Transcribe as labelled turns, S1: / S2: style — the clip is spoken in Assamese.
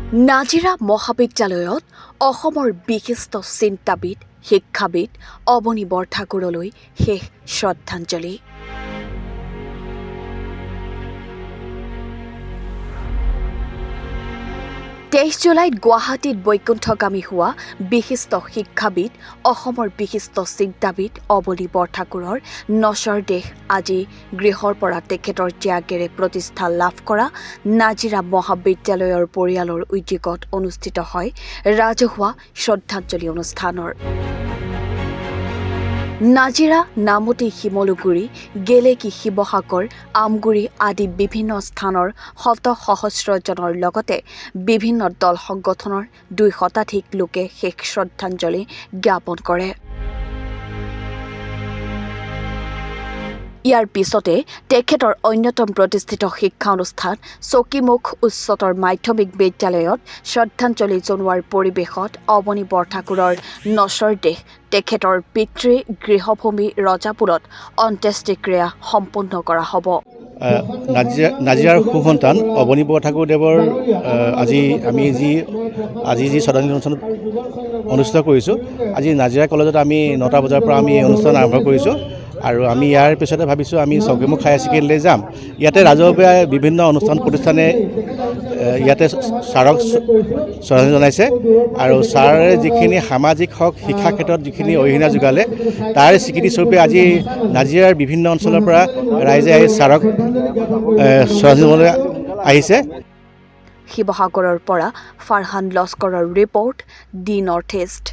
S1: নাজিৰা মহাবিদ্যালয়ত অসমৰ বিশিষ্ট চিন্তাবিদ শিক্ষাবিদ অৱনী বৰঠাকুৰলৈ শেষ শ্ৰদ্ধাঞ্জলি। 23 জুলাইত গুৱাহাটীত বৈকুণ্ঠগামী হোৱা বিশিষ্ট শিক্ষাবিদ অসমৰ বিশিষ্ট চিন্তাবিদ অৱনী বৰঠাকুৰৰ নশ্বৰ দেহ আজি গৃহৰ পৰা তেখেতৰ ত্যাগেৰে প্ৰতিষ্ঠা লাভ কৰা নাজিৰা মহাবিদ্যালয়ৰ পৰিয়ালৰ উদ্যোগত অনুষ্ঠিত হয় ৰাজহুৱা শ্ৰদ্ধাঞ্জলি অনুষ্ঠানৰ। নাজিৰা, নামতি, শিমলুগুৰি, গেলেকী, শিৱসাগৰ, আমগুৰি আদি বিভিন্ন স্থানৰ শত সহস্ৰজনৰ লগতে বিভিন্ন দল সংগঠনৰ 2 শতাধিক লোকে শেষ শ্ৰদ্ধাঞ্জলি জ্ঞাপন কৰে। ইয়াৰ পিছতে তেখেতৰ অন্যতম প্ৰতিষ্ঠিত শিক্ষা অনুষ্ঠান চকীমুখ উচ্চতৰ মাধ্যমিক বিদ্যালয়ত শ্ৰদ্ধাঞ্জলি জনোৱাৰ পৰিৱেশত অৱনী বৰঠাকুৰৰ নশ্বৰ দেহ তেখেতৰ পিতৃ গৃহভূমি ৰজাপুৰত অন্ত্যেষ্টিক্ৰিয়া সম্পন্ন কৰা হ'ব।
S2: নাজিৰাৰ সুসন্তান অৱনী বৰঠাকুৰদেৱৰ আজি যি শ্ৰদ্ধাঞ্জলি অনুষ্ঠান অনুষ্ঠিত কৰিছোঁ, আজি নাজিৰা কলেজত আমি 9টা বজাৰ পৰা আমি এই অনুষ্ঠান আৰম্ভ কৰিছোঁ আৰু আমি ইয়াৰ পিছতে ভাবিছোঁ আমি চকীমুখ হায়াৰ ছেকেণ্ডেৰীলৈ যাম। ইয়াতে ৰাজহুৱা বিভিন্ন অনুষ্ঠান প্ৰতিষ্ঠানে ইয়াতে ছাৰক শ্ৰদ্ধাঞ্জলি জনাইছে আৰু ছাৰে যিখিনি সামাজিক হওক শিক্ষা ক্ষেত্ৰত যিখিনি অৰিহণা যোগালে তাৰ স্বীকৃতিস্বৰূপে আজি নাজিৰাৰ বিভিন্ন অঞ্চলৰ পৰা ৰাইজে আহি ছাৰক শ্ৰদ্ধাঞ্জলি জনাবলৈ আহিছে।
S1: শিৱসাগৰৰ পৰা ফাৰহান লস্কৰৰ ৰিপৰ্ট, দি নৰ্থ ইষ্ট।